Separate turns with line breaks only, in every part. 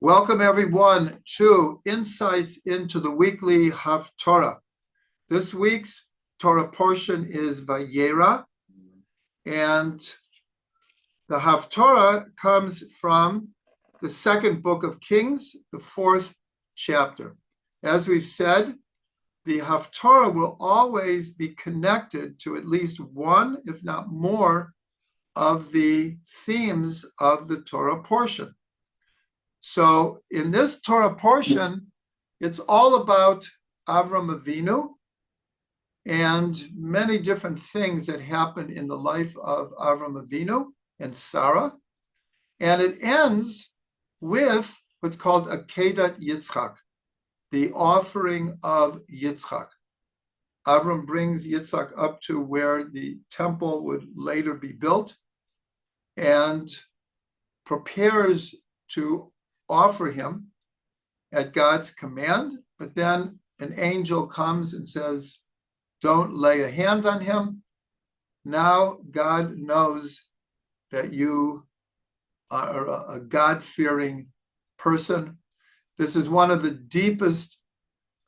Welcome everyone to Insights into the weekly Haftorah. This week's Torah portion is Vayeira, and the Haftorah comes from the second book of Kings, the 4th chapter. As we've said, the Haftorah will always be connected to at least one, if not more, of the themes of the Torah portion. So in this Torah portion, it's all about Avram Avinu and many different things that happen in the life of Avram Avinu and Sarah. And it ends with what's called Akedat Yitzchak, the offering of Yitzchak. Avram brings Yitzchak up to where the temple would later be built and prepares to offer him at God's command, but then an angel comes and says, don't lay a hand on him. Now God knows that you are a God-fearing person. This is one of the deepest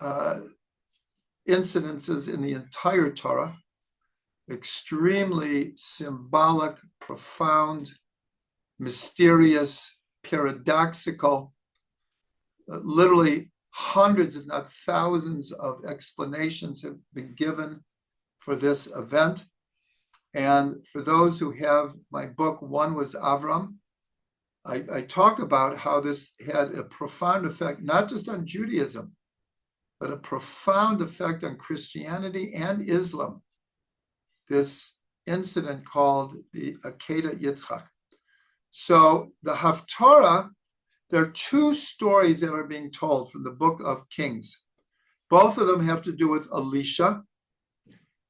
incidences in the entire Torah, extremely symbolic, profound, mysterious, paradoxical, literally hundreds, if not thousands, of explanations have been given for this event. And for those who have my book, One Was Avram, I talk about how this had a profound effect, not just on Judaism, but a profound effect on Christianity and Islam. This incident called the Akedat Yitzchak. So the Haftorah, there are two stories that are being told from the book of Kings. Both of them have to do with Elisha,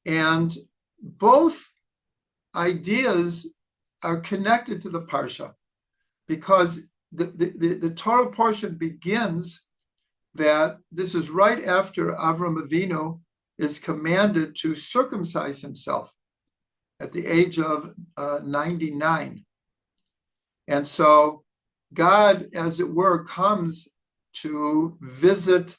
and both ideas are connected to the Parsha because the Torah portion begins that this is right after Avram Avinu is commanded to circumcise himself at the age of 99. And so God, as it were, comes to visit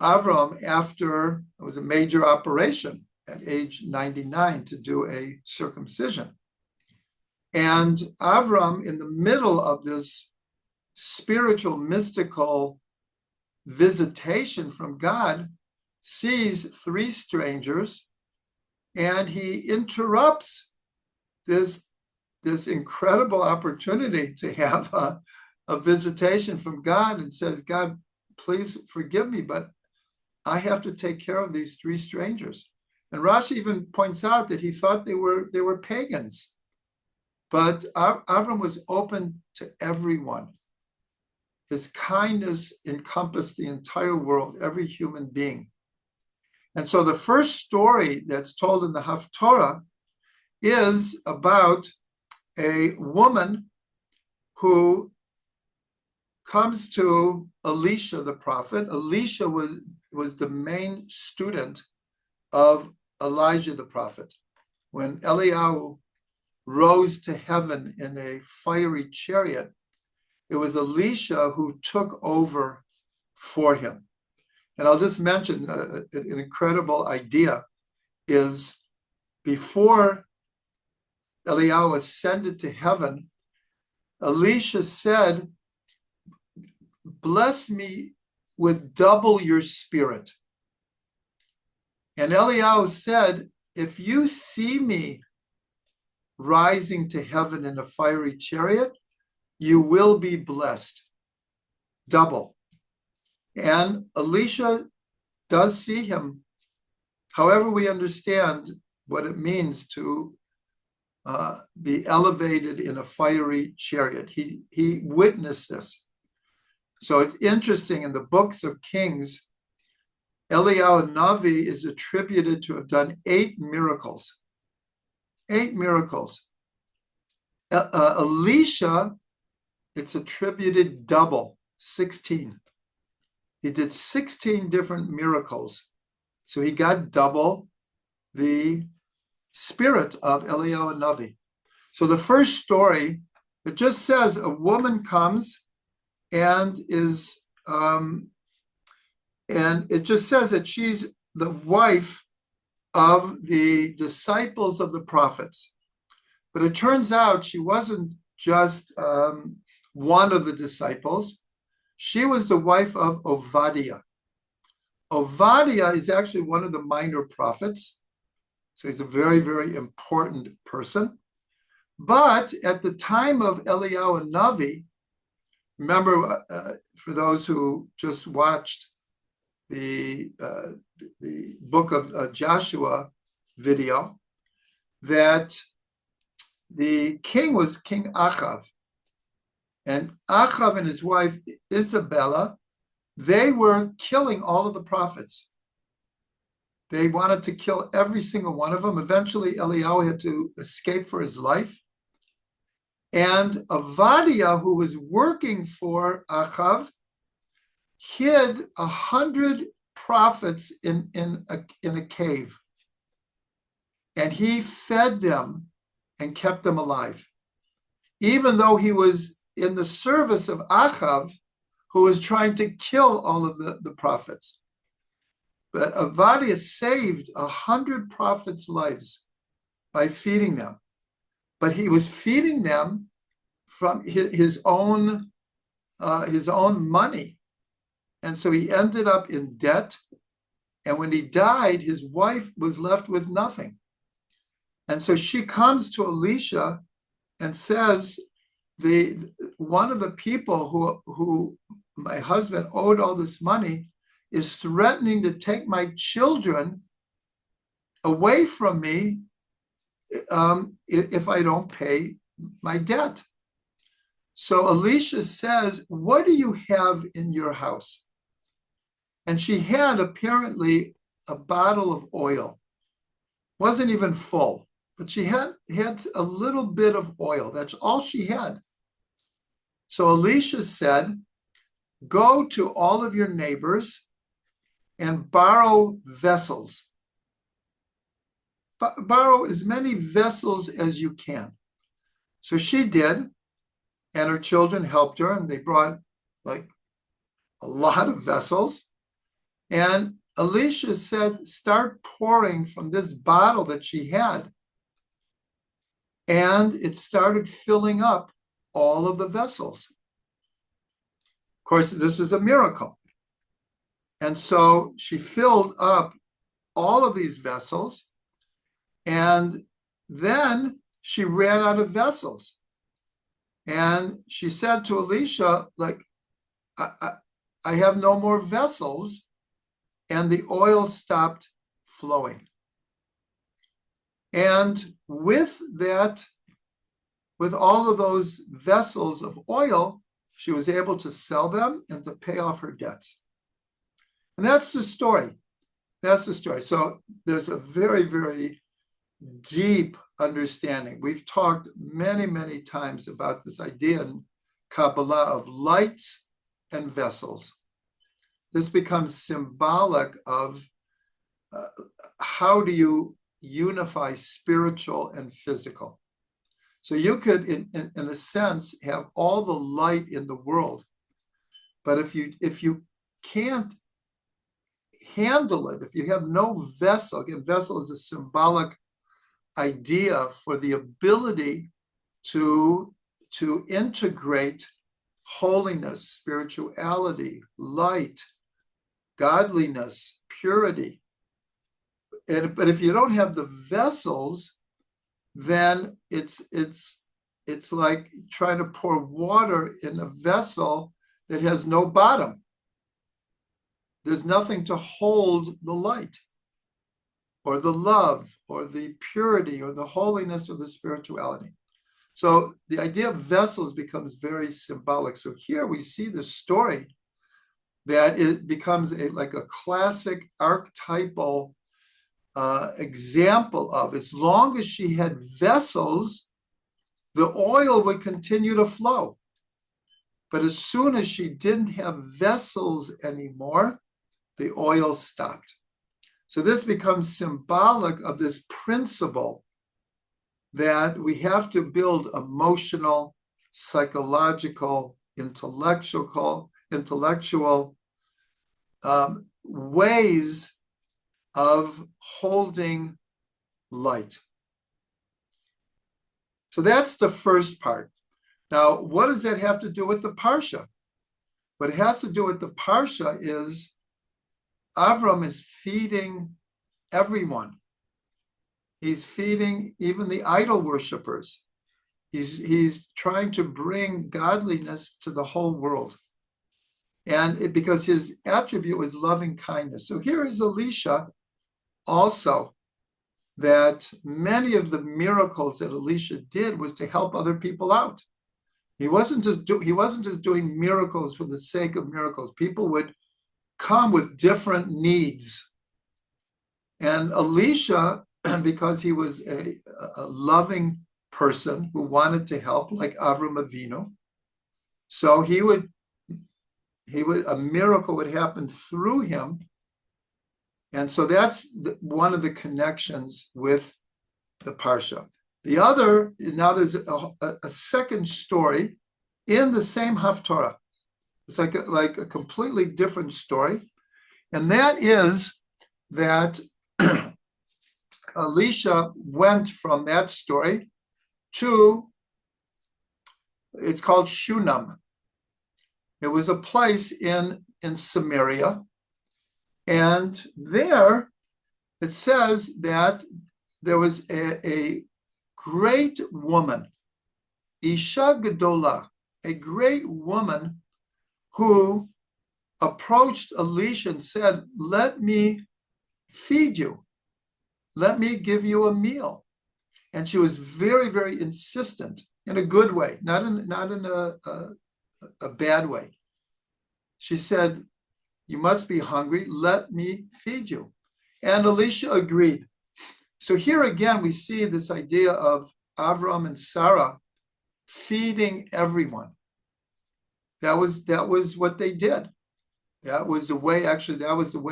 Avram after it was a major operation at age 99 to do a circumcision. And Avram, in the middle of this spiritual, mystical visitation from God, sees three strangers, and he interrupts this incredible opportunity to have a visitation from God and says, God, please forgive me, but I have to take care of these three strangers. And Rashi even points out that he thought they were pagans. But Avram was open to everyone. His kindness encompassed the entire world, every human being. And so the first story that's told in the Haftorah is about a woman who comes to Elisha the prophet. Elisha was the main student of Elijah the prophet. When Eliyahu rose to heaven in a fiery chariot, it was Elisha who took over for him. And I'll just mention an incredible idea is before Eliyahu ascended to heaven, Elisha said, bless me with double your spirit. And Eliyahu said, if you see me rising to heaven in a fiery chariot, you will be blessed. Double. And Elisha does see him. However, we understand what it means to be elevated in a fiery chariot. He witnessed this. So it's interesting, in the books of Kings, Eliyahu Navi is attributed to have done 8 miracles. 8 miracles. Elisha, it's attributed double, 16. He did 16 different miracles. So he got double the spirit of Eliyahu Navi. So the first story, it just says a woman comes and is and it just says that she's the wife of the disciples of the prophets. But it turns out she wasn't just one of the disciples. She was the wife of Obadiah. Obadiah is actually one of the minor prophets. So he's a very, very important person. But at the time of Eliyahu Navi, remember, for those who just watched the book of Joshua video, that the king was King Achav. And Achav and his wife Isabella, they were killing all of the prophets. They wanted to kill every single one of them. Eventually, Eliyahu had to escape for his life. And Obadiah, who was working for Achav, hid 100 prophets in a cave. And he fed them and kept them alive, even though he was in the service of Achav, who was trying to kill all of the prophets. But Obadiah saved 100 prophets' lives by feeding them. But he was feeding them from his own money. And so he ended up in debt. And when he died, his wife was left with nothing. And so she comes to Elisha and says, one of the people who my husband owed all this money is threatening to take my children away from me if I don't pay my debt. So Elisha says, what do you have in your house? And she had apparently a bottle of oil. Wasn't even full, but she had a little bit of oil. That's all she had. So Elisha said, go to all of your neighbors and borrow vessels. Borrow as many vessels as you can. So she did, and her children helped her, and they brought like a lot of vessels. And Elisha said, start pouring from this bottle that she had. And it started filling up all of the vessels. Of course, this is a miracle. And so she filled up all of these vessels, and then she ran out of vessels. And she said to Elisha, like, I have no more vessels. And the oil stopped flowing. And with that, with all of those vessels of oil, she was able to sell them and to pay off her debts. And that's the story. That's the story. So there's a very, very deep understanding. We've talked many, many times about this idea in Kabbalah of lights and vessels. This becomes symbolic of how do you unify spiritual and physical. So you could, in a sense, have all the light in the world, but if you can't handle it, if you have no vessel, again, vessel is a symbolic idea for the ability to integrate holiness, spirituality, light, godliness, purity. But if you don't have the vessels, then it's like trying to pour water in a vessel that has no bottom. There's nothing to hold the light or the love or the purity or the holiness or the spirituality. So the idea of vessels becomes very symbolic. So here we see the story that it becomes like a classic archetypal example of, as long as she had vessels, the oil would continue to flow. But as soon as she didn't have vessels anymore, the oil stopped. So this becomes symbolic of this principle that we have to build emotional, psychological intellectual ways of holding light. So that's the first part. Now, what does that have to do with the Parsha? What it has to do with the Parsha is Avram is feeding everyone. He's feeding even the idol worshipers. He's trying to bring godliness to the whole world. And because his attribute was loving kindness. So here is Elisha also, that many of the miracles that Elisha did was to help other people out. He wasn't just doing miracles for the sake of miracles. People would come with different needs. And Elisha, because he was a loving person who wanted to help, like Avram Avinu, so a miracle would happen through him. And so that's one of the connections with the Parsha. The other, now there's a second story in the same Haftorah. It's like a completely different story. And that is that Elisha went from that story to, it's called Shunam. It was a place in Samaria. And there it says that there was a great woman, Isha Gedolah, a great woman who approached Elisha and said, "Let me feed you. Let me give you a meal." And she was very, very insistent in a good way, not in a bad way. She said, "You must be hungry. Let me feed you." And Elisha agreed. So here again, we see this idea of Avram and Sarah feeding everyone. That was what they did. That was the way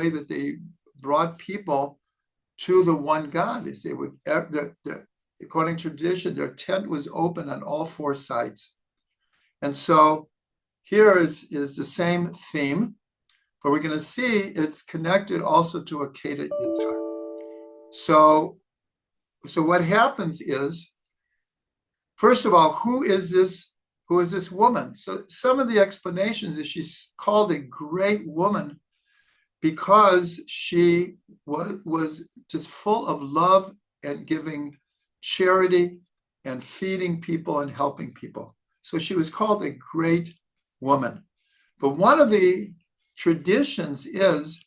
that they brought people to the one God. Is they would, according to tradition, their tent was open on all four sides. And so here is the same theme, but we're going to see it's connected also to a Akedat Yitzhak. So what happens is, first of all, who is this woman? So some of the explanations is she's called a great woman because she was just full of love and giving charity and feeding people and helping people. So she was called a great woman. But one of the traditions is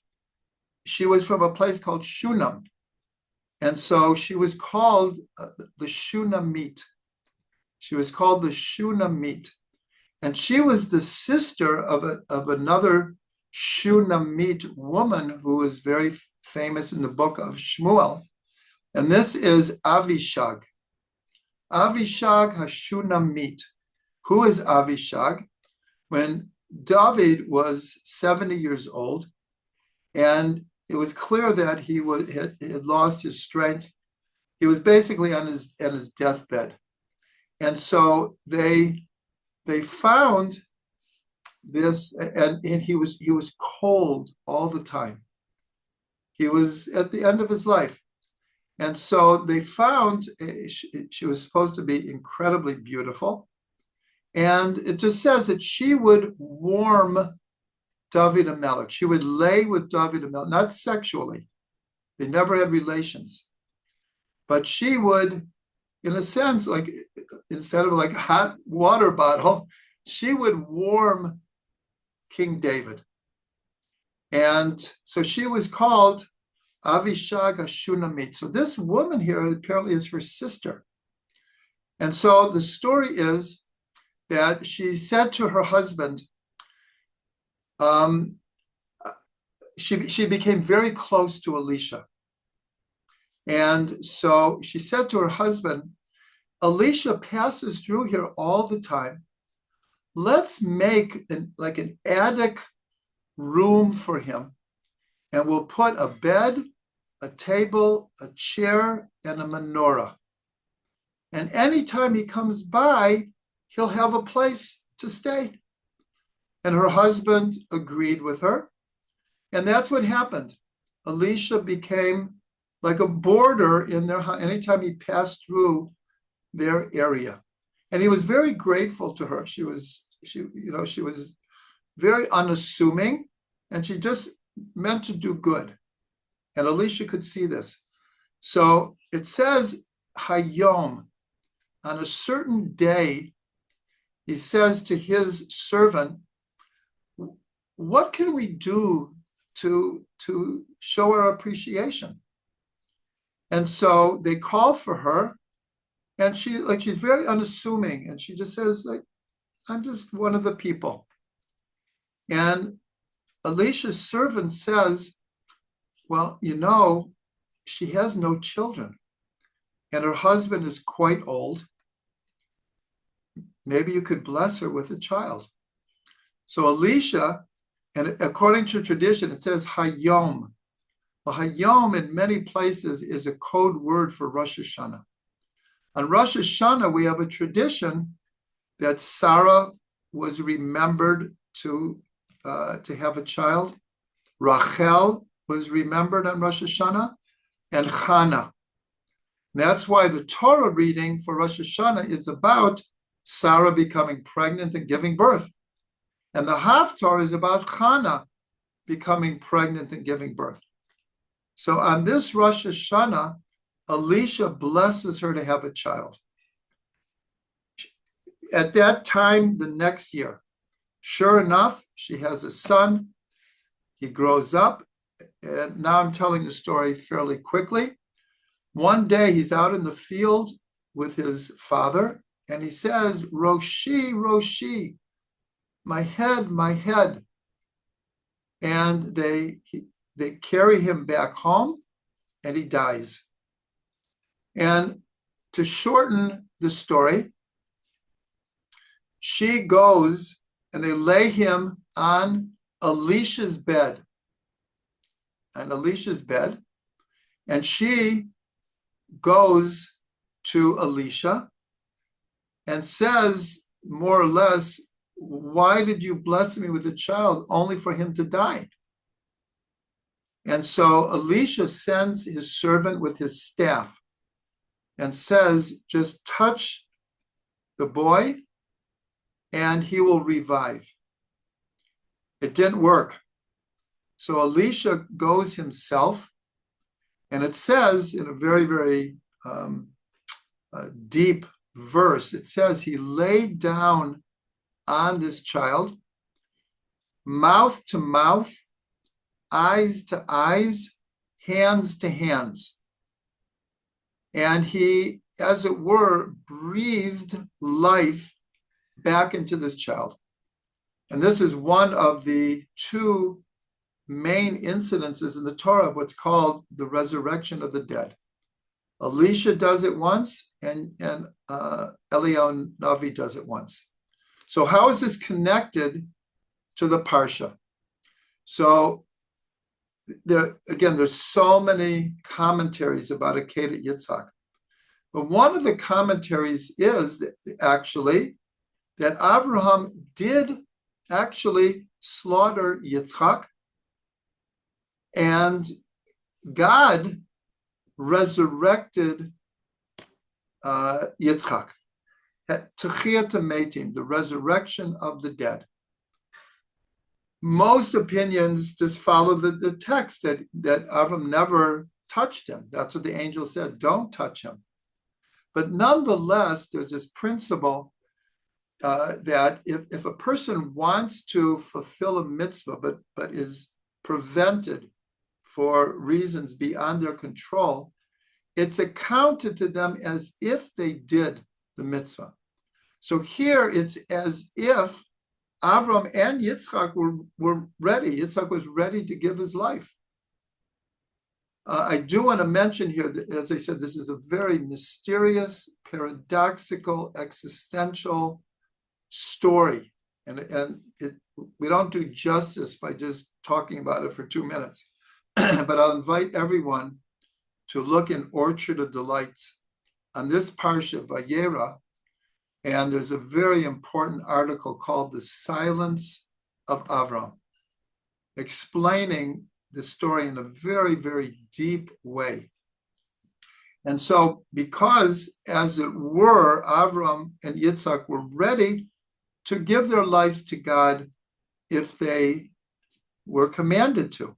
she was from a place called Shunam. And so she was called the Shunamite. She was called the Shunamite. And she was the sister of another Shunamite woman who is very famous in the book of Shmuel. And this is Avishag. Avishag HaShunamite. Who is Avishag? When David was 70 years old, and it was clear that he had lost his strength. He was basically on his deathbed. And so they found this, and he was cold all the time. He was at the end of his life. And so they found she was supposed to be incredibly beautiful. And it just says that she would warm David HaMelech. She would lay with David HaMelech, not sexually. They never had relations. But she would, in a sense, like instead of like a hot water bottle, she would warm King David. And so she was called Avishag HaShunamite. So this woman here apparently is her sister. And so the story is that she said to her husband, she became very close to Elisha. And so she said to her husband, Elisha passes through here all the time. Let's make an attic room for him. And we'll put a bed, a table, a chair, and a menorah. And anytime he comes by, he'll have a place to stay. And her husband agreed with her. And that's what happened. Elisha became like a border in their house anytime he passed through their area. And he was very grateful to her. She was very unassuming, and she just meant to do good. And Elisha could see this. So it says, Hayom, on a certain day, he says to his servant, what can we do to show our appreciation? And so they call for her, and she's very unassuming, and she just says, like, I'm just one of the people. And Elisha's servant says, well, she has no children, and her husband is quite old. Maybe you could bless her with a child. So Elisha, and according to tradition, it says Hayom. Well, Hayom in many places is a code word for Rosh Hashanah. On Rosh Hashanah, we have a tradition that Sarah was remembered to have a child. Rachel was remembered on Rosh Hashanah, and Chana. That's why the Torah reading for Rosh Hashanah is about Sarah becoming pregnant and giving birth. And the Haftorah is about Chana becoming pregnant and giving birth. So on this Rosh Hashanah, Elisha blesses her to have a child. At that time, the next year, sure enough, she has a son. He grows up. And now I'm telling the story fairly quickly. One day he's out in the field with his father, and he says, Roshi, Roshi, my head, my head. And they carry him back home, and he dies. And to shorten the story, she goes and they lay him on Elisha's bed. And she goes to Elisha and says, more or less, why did you bless me with a child only for him to die? And so Elisha sends his servant with his staff and says, just touch the boy and he will revive. It didn't work. So Elisha goes himself, and it says in a very, very deep verse, it says he laid down on this child, mouth to mouth, eyes to eyes, hands to hands. And he, as it were, breathed life back into this child. And this is one of the two main incidences in the Torah of what's called the resurrection of the dead. Elisha does it once, and Eliyahu Navi does it once. So how is this connected to the Parsha? So there's so many commentaries about Akedat Yitzhak. But one of the commentaries is that actually that Abraham did actually slaughter Yitzhak, and God resurrected Yitzhak. Techiyat Metim, the resurrection of the dead. Most opinions just follow the text that Avram never touched him. That's what the angel said, don't touch him. But nonetheless, there's this principle that if a person wants to fulfill a mitzvah, but is prevented for reasons beyond their control, it's accounted to them as if they did the mitzvah. So here it's as if Avram and Yitzchak were ready. Yitzchak was ready to give his life. I do want to mention here that, as I said, this is a very mysterious, paradoxical, existential story. And we don't do justice by just talking about it for 2 minutes. But I'll invite everyone to look in Orchard of Delights on this Parsha, Vayeira. And there's a very important article called The Silence of Avram, explaining the story in a very, very deep way. And so, because, as it were, Avram and Yitzhak were ready to give their lives to God if they were commanded to.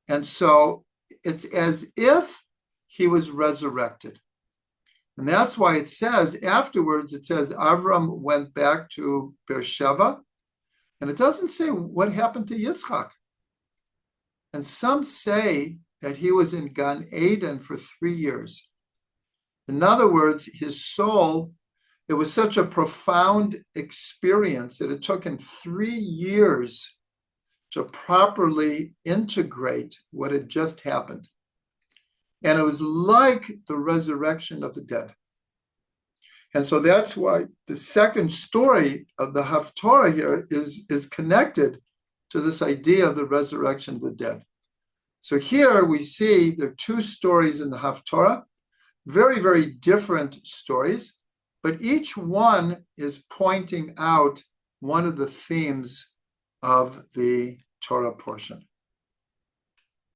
And so, it's as if he was resurrected. And that's why it says, afterwards, it says, Avram went back to Beersheba, and it doesn't say what happened to Yitzchak. And some say that he was in Gan Eden for 3 years. In other words, his soul, it was such a profound experience that it took him 3 years to properly integrate what had just happened. And it was like the resurrection of the dead. And so that's why the second story of the Haftorah here is connected to this idea of the resurrection of the dead. So here we see there are 2 stories in the Haftorah, very, very different stories, but each one is pointing out one of the themes of the Torah portion.